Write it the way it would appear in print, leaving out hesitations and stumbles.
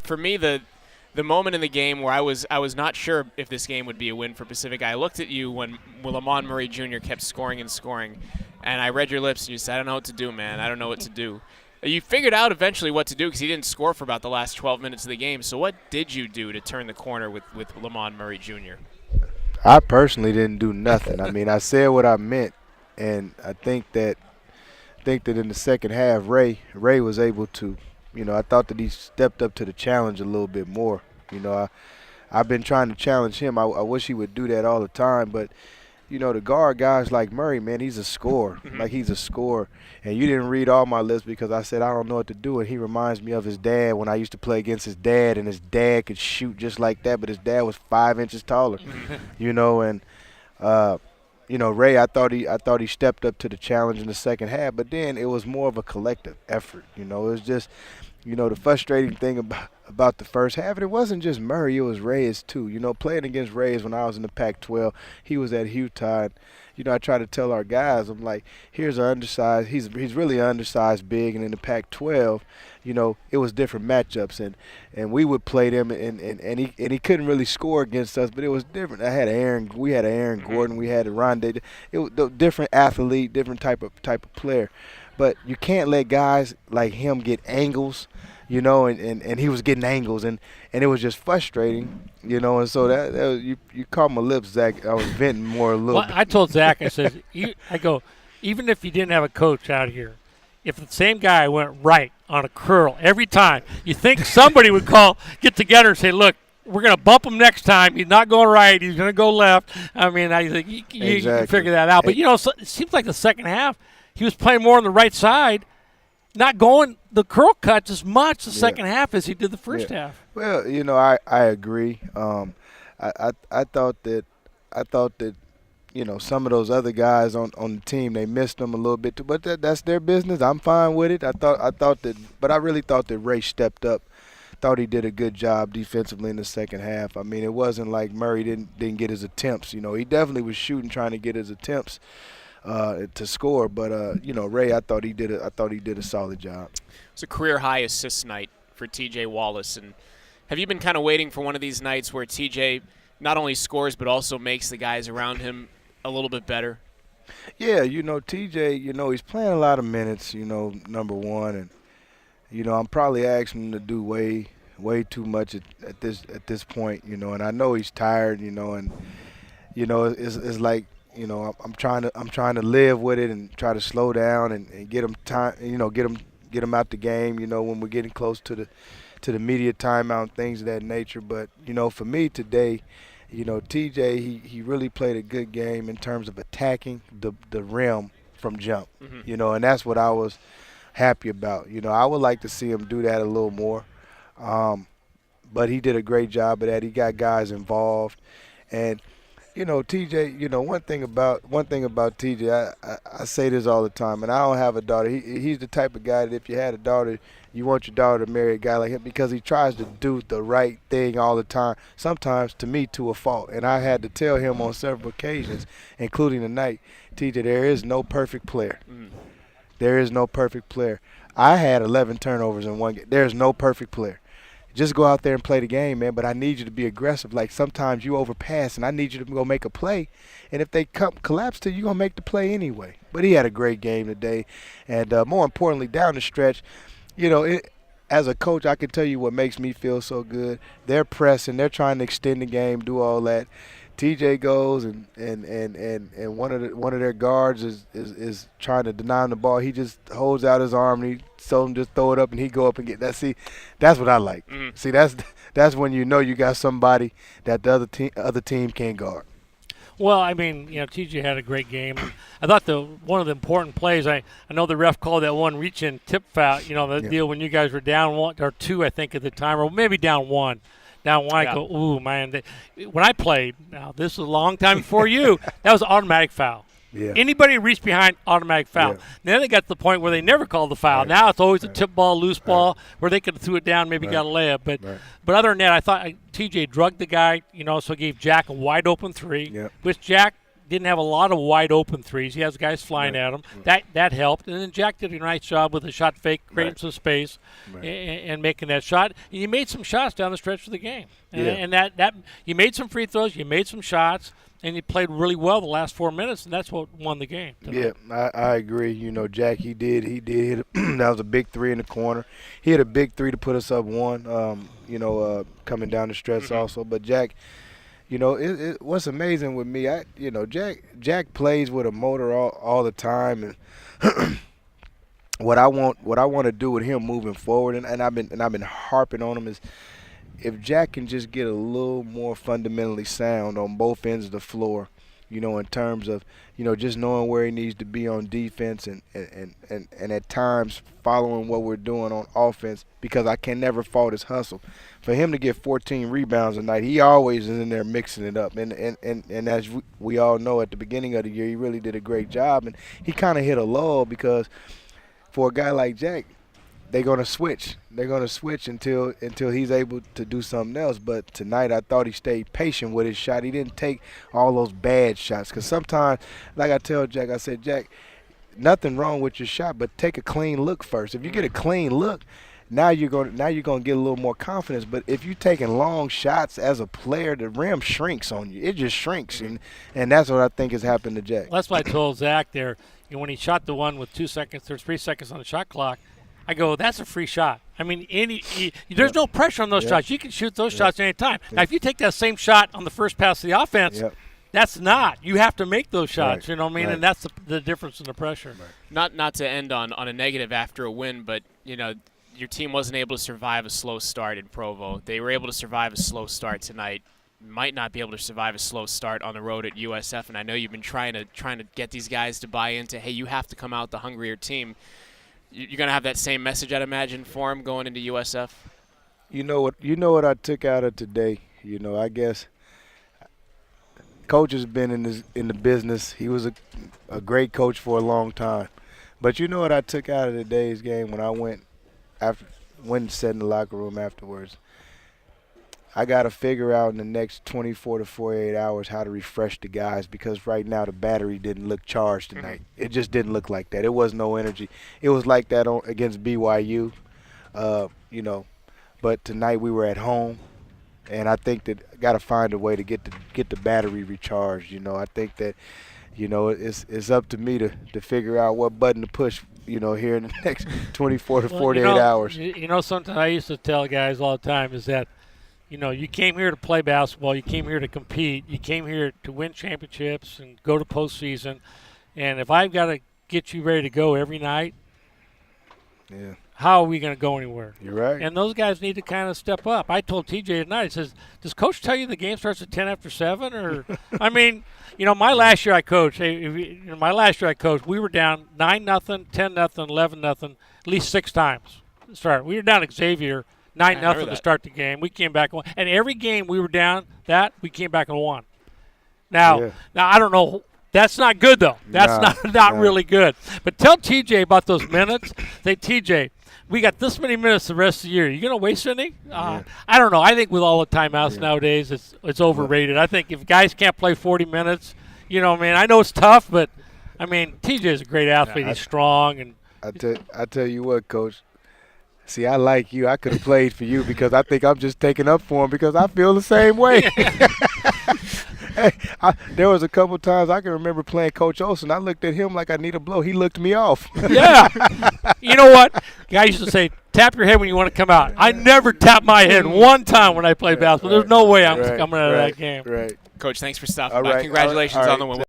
for me, the moment in the game where I was not sure if this game would be a win for Pacific, I looked at you when Lamont Murray Jr. kept scoring and scoring, and I read your lips, and you said, I don't know what to do, man. I don't know what to do. You figured out eventually what to do because he didn't score for about the last 12 minutes of the game. So what did you do to turn the corner with Lamont Murray Jr.? I personally didn't do nothing. I mean, I said what I meant, and I think that in the second half, Ray was able to, I thought that he stepped up to the challenge a little bit more. I've been trying to challenge him. I wish he would do that all the time, but the guard guys like Murray, man, he's a scorer. Like, he's a scorer. And you didn't read all my lists because I said I don't know what to do, and he reminds me of his dad when I used to play against his dad, and his dad could shoot just like that, but his dad was 5 inches taller. Ray, I thought he stepped up to the challenge in the second half, but then it was more of a collective effort. It was just, the frustrating thing about the first half, and it wasn't just Murray, it was Reyes too. Playing against Reyes when I was in the Pac-12, he was at Utah. I try to tell our guys, I'm like, here's an undersized, he's really an undersized big, and in the Pac-12, it was different matchups, and we would play them, and he couldn't really score against us, but it was different. We had Aaron Gordon, we had a Rondé. It was a different athlete, different type of player, but you can't let guys like him get angles. And he was getting angles, and it was just frustrating, and so that was, you caught my lips, Zach. I was venting more a little bit. I told Zach, I said, even if you didn't have a coach out here, if the same guy went right on a curl every time, you think somebody would get together and say, look, we're going to bump him next time. He's not going right. He's going to go left. I mean, I think you can figure that out. But, it seems like the second half he was playing more on the right side, not going the curl cuts as much the second half as he did the first half. Well, I agree. I thought that some of those other guys on the team, they missed them a little bit too, but that's their business. I'm fine with it. But I really thought that Ray stepped up. Thought he did a good job defensively in the second half. I mean, it wasn't like Murray didn't get his attempts. He definitely was shooting, trying to get his attempts to score, but Ray, I thought he did a solid job. It's a career high assist night for T.J. Wallace, and have you been kind of waiting for one of these nights where T.J. not only scores but also makes the guys around him a little bit better? Yeah, T.J. He's playing a lot of minutes. Number one, and I'm probably asking him to do way too much at this point. And I know he's tired. And it's like. I'm trying to live with it and try to slow down and get him time. Get him out the game. When we're getting close to the media timeout and things of that nature. But for me today, TJ he really played a good game in terms of attacking the rim from jump. And that's what I was happy about. I would like to see him do that a little more. But he did a great job of that. He got guys involved, and. TJ, one thing about TJ, I say this all the time, and I don't have a daughter. He's the type of guy that if you had a daughter, you want your daughter to marry a guy like him because he tries to do the right thing all the time, sometimes to me to a fault. And I had to tell him on several occasions, including tonight, TJ, there is no perfect player. There is no perfect player. I had 11 turnovers in one game. There's no perfect player. Just go out there and play the game, man, but I need you to be aggressive. Like sometimes you overpass, and I need you to go make a play. And if they collapse to you, you're going to make the play anyway. But he had a great game today. And more importantly, down the stretch, as a coach, I can tell you what makes me feel so good. They're pressing. They're trying to extend the game, do all that. TJ goes and one of their guards is trying to deny him the ball. He just holds out his arm and he told him just throw it up and he go up and get that. See, that's what I like. See, that's when you got somebody that the other team can't guard. Well, I mean, TJ had a great game. I thought one of the important plays. I know the ref called that one reach-in tip foul. Deal when you guys were down 1 or 2, I think at the time, or maybe down 1. I go, ooh, man. When I played, now this was a long time before you, that was an automatic foul. Yeah. Anybody reach behind, automatic foul. Yeah. Then they got to the point where they never called the foul. Right. Now it's always a tip ball, loose ball, where they could have threw it down, maybe got a layup. But other than that, I thought TJ drugged the guy, so gave Jack a wide open 3, which Jack didn't have a lot of wide open threes. He has guys flying at him. That helped. And then Jack did a nice job with the shot fake, creating some space and making that shot. And you made some shots down the stretch of the game. And that you made some free throws, you made some shots, and you played really well the last 4 minutes, and that's what won the game tonight. Yeah, I agree. You know, Jack, he did hit that was a big three in the corner. He hit a big three to put us up one, coming down the stretch also. But Jack, you know, what's amazing with me, Jack plays with a motor all the time, and what I want to do with him moving forward, and I've been harping on him, is if Jack can just get a little more fundamentally sound on both ends of the floor, you know, in terms of, you know, just knowing where he needs to be on defense and at times following what we're doing on offense, because I can never fault his hustle. For him to get 14 rebounds a night, he always is in there mixing it up. And as we all know, at the beginning of the year, he really did a great job. And he kind of hit a lull because for a guy like Jack, they're going to switch. They're going to switch until he's able to do something else. But tonight I thought he stayed patient with his shot. He didn't take all those bad shots. Because sometimes, like I tell Jack, I said, Jack, nothing wrong with your shot, but take a clean look first. If you get a clean look, now you're going to get a little more confidence. But if you're taking long shots as a player, the rim shrinks on you. It just shrinks. And that's what I think has happened to Jack. That's what I told Zach there. You know, when he shot the one with 2 seconds, there's 3 seconds on the shot clock, I go, that's a free shot. I mean, there's no pressure on those shots. You can shoot those shots any time. Now, if you take that same shot on the first pass of the offense, that's not. You have to make those shots, you know what I mean? And that's the difference in the pressure. Not to end on a negative after a win, but, you know, your team wasn't able to survive a slow start in Provo. They were able to survive a slow start tonight. Might not be able to survive a slow start on the road at USF, and I know you've been trying to get these guys to buy into, hey, you have to come out the hungrier team. You're going to have that same message, I'd imagine, for him going into USF? You know what I took out of today? You know, I guess coach has been in the business. He was a great coach for a long time. But you know what I took out of today's game when I went and sat in the locker room afterwards? I got to figure out in the next 24 to 48 hours how to refresh the guys, because right now the battery didn't look charged tonight. It just didn't look like that. It was no energy. It was like that against BYU, you know. But tonight we were at home, and I think that I got to find a way to get the battery recharged. You know, I think that, you know, it's up to me to figure out what button to push, you know, here in the next 24 to 48 hours. You know, something I used to tell guys all the time is that, you know, you came here to play basketball. You came here to compete. You came here to win championships and go to postseason. And if I've got to get you ready to go every night, how are we going to go anywhere? You're right. And those guys need to kind of step up. I told TJ tonight, he says, does Coach tell you the game starts at 10 after 7? Or, I mean, you know, my last year I coached, we were down 9-0, 10-0, 11-0, at least 6 times. We were down at Xavier 9-0 to start the game. We came back and won. And every game we were down we came back and won. Now I don't know. That's not good, though. That's not really good. But tell TJ about those minutes. Say, TJ, we got this many minutes the rest of the year. You going to waste any? I don't know. I think with all the timeouts nowadays, it's overrated. I think if guys can't play 40 minutes, you know, man, I know it's tough, but, I mean, TJ is a great athlete. He's strong. And I tell you what, Coach. See, I like you. I could have played for you because I think I'm just taking up for him because I feel the same way. Hey, there was a couple times I can remember playing Coach Olsen. I looked at him like I need a blow. He looked me off. Yeah. You know what? Guys used to say, tap your head when you want to come out. I never tapped my head one time when I played basketball. There's no way I'm coming out of that game. Right. Coach, thanks for stopping by. Congratulations on the win.